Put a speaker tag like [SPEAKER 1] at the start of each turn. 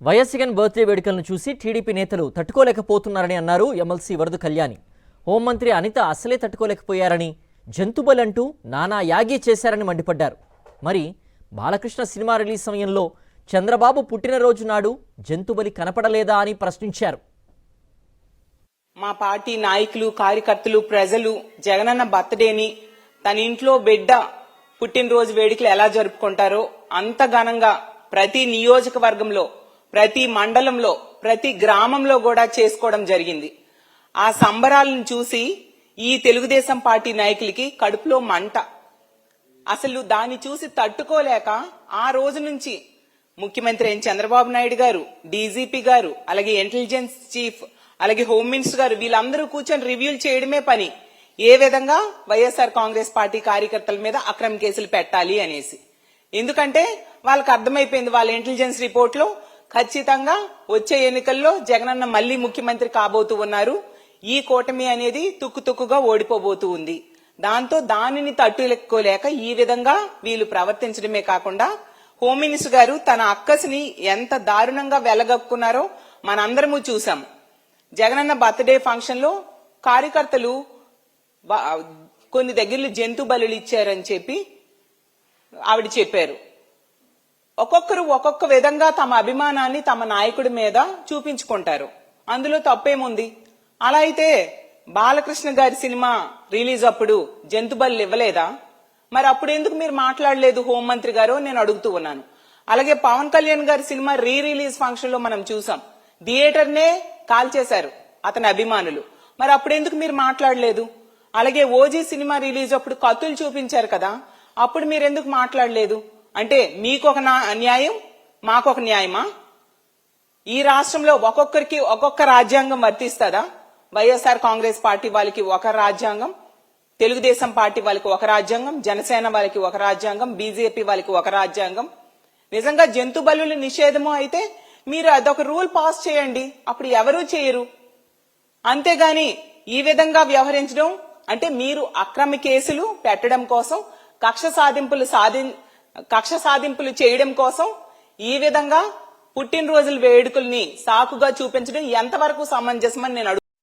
[SPEAKER 1] YS Jagan birthday వేడుకలను చూసి TDP నేతలు తట్టుకోలేకపోతున్నారని అన్నారు ఎమ్మెల్సీ వరద కళ్యాణి. హోంమంత్రి అనిత అసలే తట్టుకోలేకపోయారని, జంతుబలంటూ నానా యాగి చేశారని మండిపడ్డారు. మరి బాలకృష్ణ సినిమా రిలీజ్ సమయంలో చంద్రబాబు పుట్టినరోజు నాడు జంతుబలి కనపడలేదా అని ప్రశ్నించారు.
[SPEAKER 2] మా పార్టీ నాయకులు, కార్యకర్తలు, ప్రజలు జగనన్న బర్త్డేని తన ఇంట్లో బిడ్డ పుట్టినరోజు వేడుకలు ఎలా జరుపుకుంటారో అంత ఘనంగా ప్రతి నియోజకవర్గంలో, ప్రతి మండలంలో, ప్రతి గ్రామంలో కూడా చేసుకోవడం జరిగింది. ఆ సంబరాలను చూసి ఈ తెలుగుదేశం పార్టీ నాయకులకి కడుపులో మంట. అసలు దాన్ని చూసి తట్టుకోలేక ఆ రోజు నుంచి ముఖ్యమంత్రి చంద్రబాబు నాయుడు గారు, డీజీపీ గారు, అలాగే ఇంటెలిజెన్స్ చీఫ్, అలాగే హోమ్ మినిస్టర్ గారు వీళ్ళందరూ కూర్చొని రివ్యూలు చేయడమే పని. ఏ విధంగా వైఎస్ఆర్ కాంగ్రెస్ పార్టీ కార్యకర్తల మీద అక్రమ కేసులు పెట్టాలి అనేసి. ఎందుకంటే వాళ్ళకి అర్థమైపోయింది, వాళ్ళ ఇంటెలిజెన్స్ రిపోర్ట్ లో ఖచ్చితంగా వచ్చే ఎన్నికల్లో జగనన్న మళ్లీ ముఖ్యమంత్రి కాబోతూ ఉన్నారు. ఈ కూటమి అనేది తుక్కుతుక్కుగా ఓడిపోబోతూ ఉంది. దాంతో దానిని తట్టుకోలేక ఈ విధంగా వీళ్ళు ప్రవర్తించడమే కాకుండా హోమ్ మినిస్టర్ గారు తన అక్కసిని ఎంత దారుణంగా వెలగక్కున్నారో మనందరము చూసాం. జగనన్న బర్త్డే ఫంక్షన్ లో కార్యకర్తలు కొన్ని దగ్గరలో జంతు బలులు ఇచ్చారని చెప్పి ఆవిడ చెప్పారు. ఒక్కొక్కరు ఒక్కొక్క విధంగా తమ అభిమానాన్ని తమ నాయకుడి మీద చూపించుకుంటారు. అందులో తప్పేముంది? అలా అయితే బాలకృష్ణ గారి సినిమా రిలీజ్ అప్పుడు జంతు బలులు ఇవ్వలేదా? మరి అప్పుడు ఎందుకు మీరు మాట్లాడలేదు హోంమంత్రి గారు నేను అడుగుతూ ఉన్నాను. అలాగే పవన్ కళ్యాణ్ గారి సినిమా రిలీజ్ ఫంక్షన్ లో మనం చూసాం, థియేటర్ నే కాల్చేశారు అతని అభిమానులు. మరి అప్పుడు ఎందుకు మీరు మాట్లాడలేదు? అలాగే ఓజీ సినిమా రిలీజ్ అప్పుడు కత్తులు చూపించారు కదా, అప్పుడు మీరు ఎందుకు మాట్లాడలేదు? అంటే మీకొక న్యాయం, మాకొక న్యాయమా? ఈ రాష్ట్రంలో ఒక్కొక్కరికి ఒక్కొక్క రాజ్యాంగం వర్తిస్తుందా? వైఎస్ఆర్ కాంగ్రెస్ పార్టీ వాళ్ళకి ఒక రాజ్యాంగం, తెలుగుదేశం పార్టీ వాళ్ళకి ఒక రాజ్యాంగం, జనసేన వాళ్ళకి ఒక రాజ్యాంగం, బీజేపీ వాళ్ళకి ఒక రాజ్యాంగం. నిజంగా జంతు బలుల నిషేధము అయితే మీరు అదొక రూల్ పాస్ చేయండి, అప్పుడు ఎవరూ చేయరు. అంతేగాని ఈ విధంగా వ్యవహరించడం అంటే మీరు అక్రమ కేసులు పెట్టడం కోసం, కక్ష సాధింపులు చేయడం కోసం ఈ విధంగా పుట్టినరోజుల వేడుకల్ని సాకుగా చూపించడం ఎంతవరకు సమంజసమని నేను